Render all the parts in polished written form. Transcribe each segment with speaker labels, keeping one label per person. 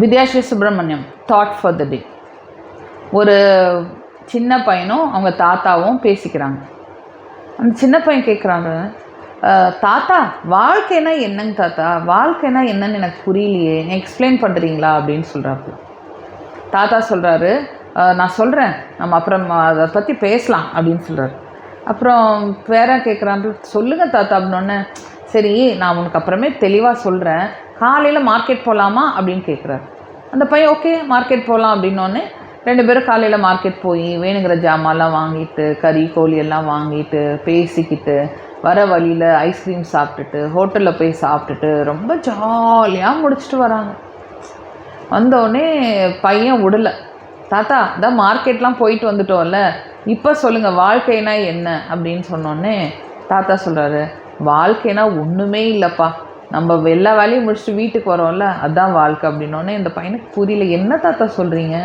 Speaker 1: Vidyasri Subramaniam thought for the day. ஒரு சின்ன பையனும் அவங்க தாத்தாவும் பேசிக்கிறாங்க. அந்த சின்ன பையன் கேட்குறாங்க, தாத்தா வாழ்க்கைனா என்னங்க தாத்தா, வாழ்க்கைனா என்னன்னு எனக்கு புரியலையே, எக்ஸ்பிளைன் பண்ணுறீங்களா அப்படின்னு சொல்கிறாப்புல. தாத்தா சொல்கிறாரு, நான் சொல்கிறேன், நம்ம அப்புறம் அதை பற்றி பேசலாம் அப்படின்னு சொல்கிறாரு. அப்புறம் வேற கேட்குறாங்க, சொல்லுங்கள் தாத்தா அப்படின்னோடனே, சரி நான் உனக்கு அப்புறமே தெளிவாக சொல்கிறேன், காலையில் மார்க்கெட் போகலாமா அப்படின்னு கேட்குறாரு. அந்த பையன் ஓகே மார்க்கெட் போகலாம் அப்படின்னோடனே 2 பேரும் காலையில் மார்க்கெட் போய் வேணுங்கிற ஜாமான்லாம் வாங்கிட்டு, கறி கோழி எல்லாம் வாங்கிட்டு பேசிக்கிட்டு வர வழியில் ஐஸ்கிரீம் சாப்பிட்டுட்டு ஹோட்டலில் போய் சாப்பிட்டுட்டு ரொம்ப ஜாலியாக முடிச்சுட்டு வராங்க. வந்தோடனே பையன் விடலை, தாத்தா அதான் மார்க்கெட்லாம் போயிட்டு வந்துட்டோம்ல, இப்போ சொல்லுங்கள் வாழ்க்கைனா என்ன அப்படின்னு சொன்னோடனே தாத்தா சொல்கிறாரு, வாழ்க்கைனா ஒன்றுமே இல்லைப்பா, நம்ம எல்லா வேலையும் முடிச்சுட்டு வீட்டுக்கு வரோம்ல அதுதான் வாழ்க்கை அப்படின்னோடனே இந்த பையனுக்கு புரியல, என்ன தாத்தா சொல்கிறீங்க,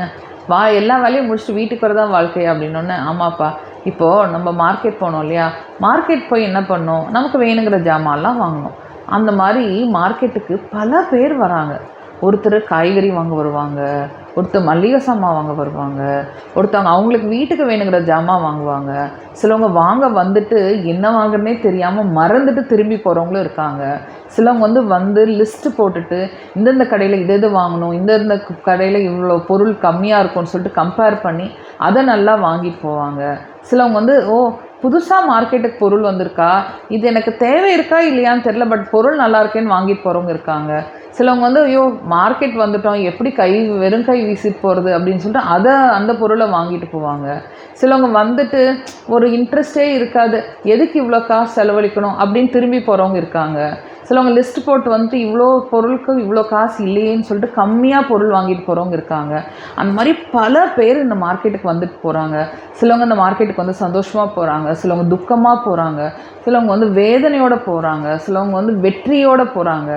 Speaker 1: எல்லா வேலையும் முடிச்சுட்டு வீட்டுக்கு வரதான் வாழ்க்கை அப்படின்னோடனே, ஆமாப்பா இப்போது நம்ம மார்க்கெட் போனோம் இல்லையா, மார்க்கெட் போய் என்ன பண்ணோம், நமக்கு வேணுங்கிற ஜாமான்லாம் வாங்கணும். அந்த மாதிரி மார்க்கெட்டுக்கு பல பேர் வராங்க. ஒருத்தர் காய்கறி வாங்க வருவாங்க, ஒருத்தர் மல்லிகை சாமான் வாங்க வருவாங்க, ஒருத்தவங்க அவங்களுக்கு வீட்டுக்கு வேணுங்கிற ஜாமான் வாங்குவாங்க. சிலவங்க வாங்க வந்துட்டு என்ன வாங்குறதுனே தெரியாமல் மறந்துட்டு திரும்பி போகிறவங்களும் இருக்காங்க. சிலவங்க வந்து லிஸ்ட்டு போட்டுட்டு இந்தந்த கடையில் இது வாங்கணும், இந்தந்த கடையில் இவ்வளோ பொருள் கம்மியாக இருக்கும்னு சொல்லிட்டு கம்பேர் பண்ணி அதை நல்லா வாங்கிட்டு போவாங்க. சிலவங்க புதுசாக மார்க்கெட்டுக்கு பொருள் வந்திருக்கா, இது எனக்கு தேவை இருக்கா இல்லையான்னு தெரில, பட் பொருள் நல்லா இருக்கேன்னு வாங்கிட்டு போகிறவங்க இருக்காங்க. சிலவங்க ஐயோ மார்க்கெட் வந்துட்டோம், எப்படி வெறும் கை வீசிட்டு போகிறது அப்படின்னு சொல்லிட்டு அந்த பொருளை வாங்கிட்டு போவாங்க. சிலவங்க வந்துட்டு ஒரு இன்ட்ரெஸ்டே இருக்காது, எதுக்கு இவ்வளோ காசு செலவழிக்கணும் அப்படின்னு திரும்பி போகிறவங்க இருக்காங்க. சிலவங்க லிஸ்ட் போட்டு வந்துட்டு இவ்வளோ பொருளுக்கு இவ்வளோ காசு இல்லையேன்னு சொல்லிட்டு கம்மியாக பொருள் வாங்கிட்டு போகிறவங்க இருக்காங்க. அந்த மாதிரி பல பேர் இந்த மார்க்கெட்டுக்கு வந்துட்டு போகிறாங்க. சிலவங்க இந்த மார்க்கெட்டுக்கு வந்து சந்தோஷமாக போகிறாங்க, சிலவங்க துக்கமாக போகிறாங்க, சிலவங்க வேதனையோடு போகிறாங்க, சிலவங்க வெற்றியோடு போகிறாங்க.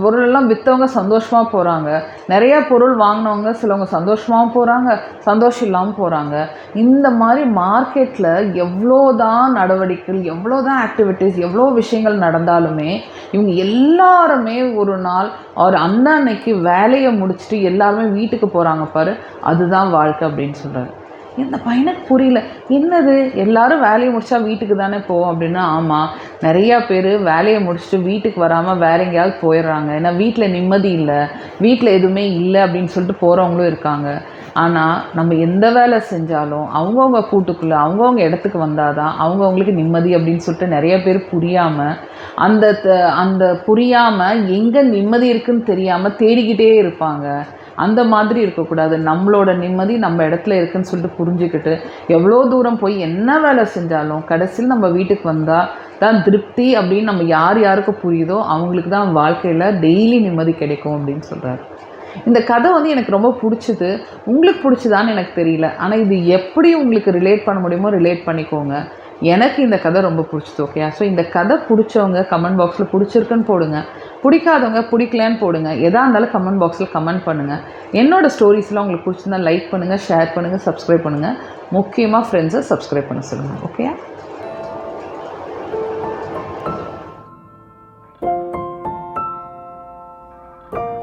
Speaker 1: பொருளெல்லாம் விற்றவங்க சந்தோஷமாக போகிறாங்க, நிறையா பொருள் வாங்கினவங்க சிலவங்க சந்தோஷமாகவும் போகிறாங்க, சந்தோஷம் இல்லாமல் போகிறாங்க. இந்த மாதிரி மார்க்கெட்டில் எவ்வளோதான் நடவடிக்கைகள், எவ்வளோதான் ஆக்டிவிட்டீஸ், எவ்வளோ விஷயங்கள் நடந்தாலுமே இவங்க எல்லாருமே ஒரு நாள் அன்னைக்கு வேலையை முடிச்சுட்டு எல்லாருமே வீட்டுக்கு போகிறாங்க பாரு, அதுதான் வாழ்க்கை அப்படின்னு சொல்கிறாரு. இந்த பையனுக்கு புரியல, என்னது எல்லாரும் வேலையை முடித்தா வீட்டுக்கு தானே போவோம் அப்படின்னா, ஆமாம் நிறையா பேர் வேலையை முடிச்சுட்டு வீட்டுக்கு வராமல் வேற எங்கேயாவது போயிடுறாங்க. ஏன்னா வீட்டில் நிம்மதி இல்லை, வீட்டில் எதுவுமே இல்லை அப்படின்னு சொல்லிட்டு போகிறவங்களும் இருக்காங்க. ஆனால் நம்ம எந்த வேலை செஞ்சாலும் அவங்கவுங்க கூட்டுக்குள்ளே அவங்கவுங்க இடத்துக்கு வந்தால் தான் அவங்கவுங்களுக்கு நிம்மதி அப்படின்னு சொல்லிட்டு நிறைய பேர் புரியாமல் அந்த புரியாமல் எங்கே நிம்மதி இருக்குதுன்னு தெரியாமல் தேடிக்கிட்டே இருப்பாங்க. அந்த மாதிரி இருக்கக்கூடாது, நம்மளோட நிம்மதி நம்ம இடத்துல இருக்குதுன்னு சொல்லிட்டு புரிஞ்சுக்கிட்டு எவ்வளோ தூரம் போய் என்ன வேலை செஞ்சாலும் கடைசியில் நம்ம வீட்டுக்கு வந்தால் தான் திருப்தி அப்படின்னு நம்ம யாருக்கு புரியுதோ அவங்களுக்கு தான் வாழ்க்கையில் டெய்லி நிம்மதி கிடைக்கும் அப்படின்னு சொல்கிறாரு. இந்த கதை எனக்கு ரொம்ப பிடிச்சிது. உங்களுக்கு பிடிச்சதான்னு எனக்கு தெரியல, ஆனால் இது எப்படி உங்களுக்கு ரிலேட் பண்ண முடியுமோ ரிலேட் பண்ணிக்கோங்க. எனக்கு இந்த கதை ரொம்ப பிடிச்சிது. ஓகே, ஸோ இந்த கதை பிடிச்சவங்க கமெண்ட் பாக்ஸில் பிடிச்சிருக்குன்னு போடுங்க, பிடிக்காதவங்க பிடிக்கலன்னு போடுங்க. எதாக இருந்தாலும் கமெண்ட் பாக்ஸில் கமெண்ட் பண்ணுங்கள். என்னோடய ஸ்டோரிஸ்லாம் உங்களுக்கு பிடிச்சிருந்தா லைக் பண்ணுங்கள், ஷேர் பண்ணுங்கள், சப்ஸ்கிரைப் பண்ணுங்கள். முக்கியமாக ஃப்ரெண்ட்ஸை சப்ஸ்கிரைப் பண்ண சொல்லுங்கள். ஓகே.